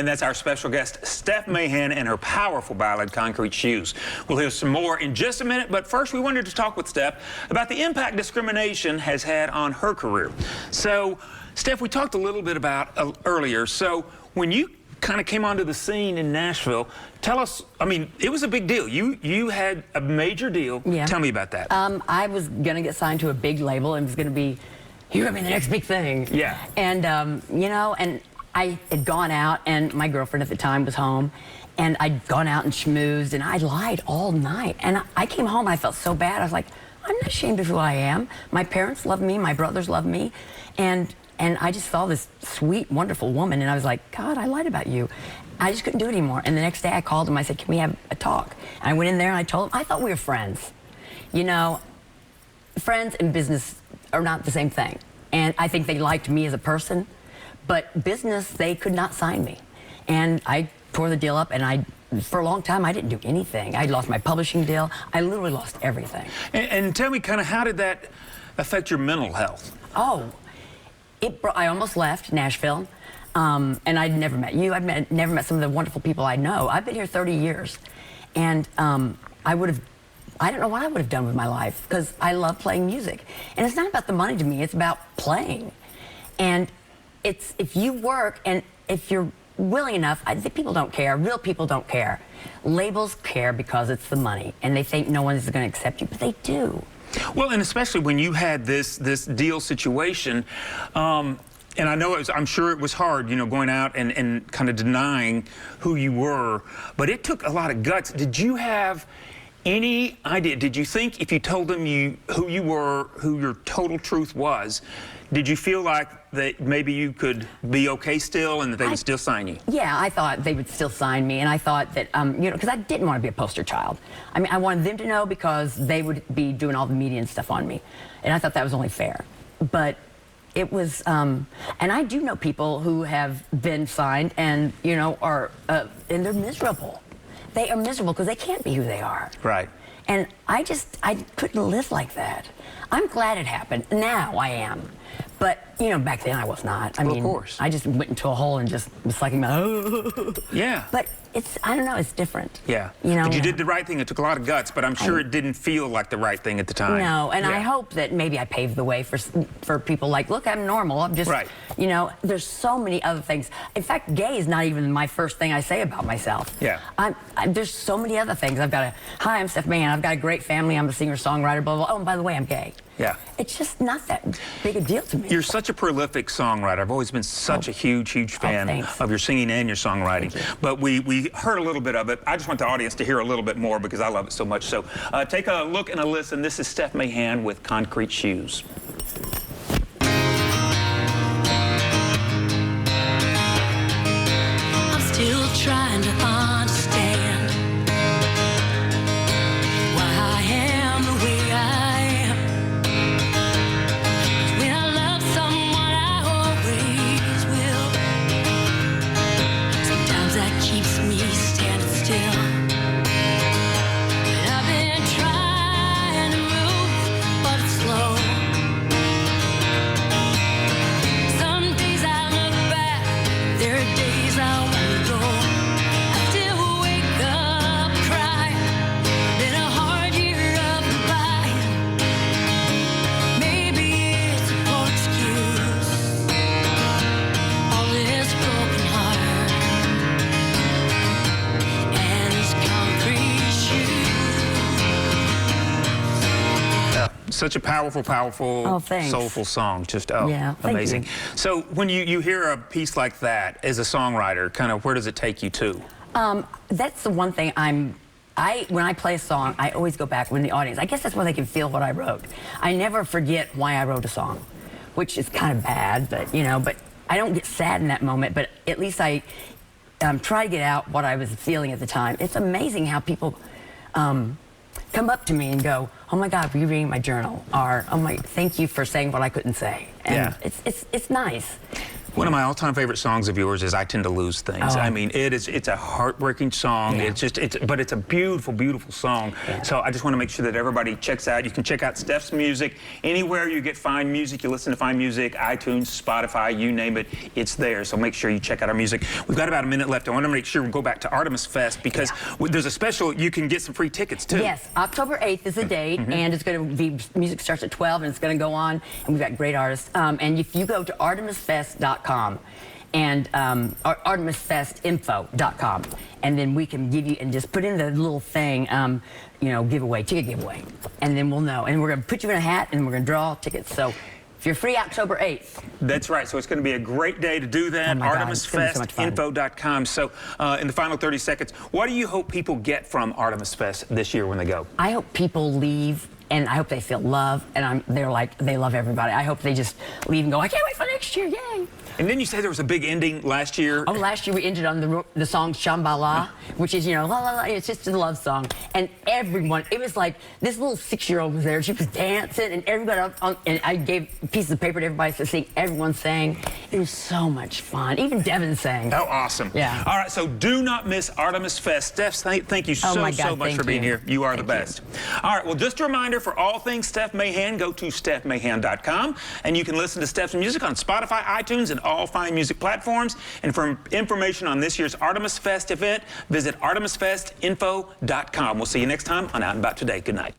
and that's our special guest, Steff Mahan, and her powerful ballad, Concrete Shoes. We'll hear some more in just a minute, but first we wanted to talk with Steff about the impact discrimination has had on her career. So, Steff, we talked a little bit about earlier, so when you kind of came onto the scene in Nashville, tell us, I mean, it was a big deal. You had a major deal. Yeah. Tell me about that. I was going to get signed to a big label and was going to be, you're going to be the next big thing. Yeah. And, you know, and I had gone out, and my girlfriend at the time was home, and I'd gone out and schmoozed, and I lied all night. And I came home, and I felt so bad. I was like, I'm not ashamed of who I am. My parents love me. My brothers love me. And I just saw this sweet, wonderful woman, and I was like, God, I lied about you. I just couldn't do it anymore. And the next day I called him. I said, can we have a talk? And I went in there and I told him, I thought we were friends. You know, friends and business are not the same thing. And I think they liked me as a person, but business, they could not sign me. And I tore the deal up, and for a long time, I didn't do anything. I lost my publishing deal. I literally lost everything. And tell me kind of, how did that affect your mental health? Oh. I almost left Nashville, and I'd never met you. I'd never met some of the wonderful people I know. I've been here 30 years, and I don't know what I would have done with my life, because I love playing music. And it's not about the money to me, it's about playing. And it's, if you work, and if you're willing enough, I think people don't care. Real people don't care. Labels care because it's the money, and they think no one is going to accept you, but they do. Well, and especially when you had this deal situation, and I know I'm sure it was hard, you know, going out and kind of denying who you were, but it took a lot of guts. Did you have any idea? Did you think if you told them who you were, who your total truth was, did you feel like that maybe you could be okay still, and that they would still sign you? Yeah, I thought they would still sign me, and I thought that, you know, because I didn't want to be a poster child. I mean, I wanted them to know because they would be doing all the media and stuff on me, and I thought that was only fair. But it was, and I do know people who have been signed and, you know, are, and they're miserable. They are miserable because they can't be who they are. Right. And I couldn't live like that. I'm glad it happened. Now I am. But, you know, back then I was not. I mean, of course. I just went into a hole and just was sucking my, Yeah. But it's, I don't know, it's different. Yeah. You know? But you did the right thing. It took a lot of guts, but I'm sure it didn't feel like the right thing at the time. No, and yeah. I hope that maybe I paved the way for people like, look, I'm normal. I'm just, right. You know, there's so many other things. In fact, gay is not even my first thing I say about myself. Yeah. There's so many other things. I've got hi, I'm Steff Mahan. I've got a great family. I'm a singer-songwriter, blah, blah, blah. Oh, and by the way, I'm gay. Yeah. It's just not that big a deal to me. You're such a prolific songwriter. I've always been such a huge fan of your singing and your songwriting. But we heard a little bit of it. I just want the audience to hear a little bit more because I love it so much. So take a look and a listen. This is Steff Mahan with Concrete Shoes. I'm still trying to understand why I am the way I am. 'Cause when I love someone, I always will. Sometimes that keeps me standing still. But I've been trying to move, but it's slow. Some days I look back, there are days I want to go. I still wake up, cry, been a hard year of goodbye. Maybe it's a poor excuse, all this broken heart and these concrete shoes. Such a powerful, Oh, thanks. soulful song. Just, Yeah, thank amazing. you. So when you hear a piece like that as a songwriter, kind of where does it take you to? That's the one thing when I play a song, I always go back when the audience, I guess that's where they can feel what I wrote. I never forget why I wrote a song, which is kind of bad, but, you know, but I don't get sad in that moment, but at least I try to get out what I was feeling at the time. It's amazing how people come up to me and go, oh my God, were you reading my journal? Or, oh my, thank you for saying what I couldn't say. And Yeah. it's nice. One of my all-time favorite songs of yours is "I Tend to Lose Things." Oh. I mean, it's a heartbreaking song. Yeah. But it's a beautiful, beautiful song. Yeah. So I just want to make sure that everybody checks out. You can check out Steff's music anywhere you get fine music. You listen to fine music, iTunes, Spotify, you name it, it's there. So make sure you check out our music. We've got about a minute left. I want to make sure we go back to ArtemisFest because there's a special. You can get some free tickets too. Yes, October 8th is the date, and it's going to be, music starts at 12, and it's going to go on, and we've got great artists. And if you go to ArtemisFest.com, and ArtemisFestInfo.com, and then we can give you, and just put in the little thing, you know, giveaway, ticket giveaway, and then we'll know. And we're going to put you in a hat, and we're going to draw tickets. So if you're free October 8th. That's right. So it's going to be a great day to do that. Oh my God, it's gonna be so much fun. ArtemisFestinfo.com. So in the final 30 seconds, what do you hope people get from ArtemisFest this year when they go? I hope people leave, and I hope they feel love, and they're like, they love everybody. I hope they just leave and go, I can't wait for next year, yay. And then you say there was a big ending last year. Oh, last year we ended on the song Shambhala, which is, you know, la la la, it's just a love song. And everyone, it was like, this little 6-year-old was there, she was dancing, and everybody and I gave pieces of paper to everybody to sing, everyone sang. It was so much fun. Even Devin sang. Oh, awesome. Yeah. All right, so do not miss ArtemisFest. Steff, thank you so much for being here. You are the best. All right, well, just a reminder, for all things Steff Mahan, go to SteffMahan.com, and you can listen to Steff's music on Spotify, iTunes, and all fine music platforms. And for information on this year's ArtemisFest event, visit ArtemisFestinfo.com. We'll see you next time on Out and About Today. Good night.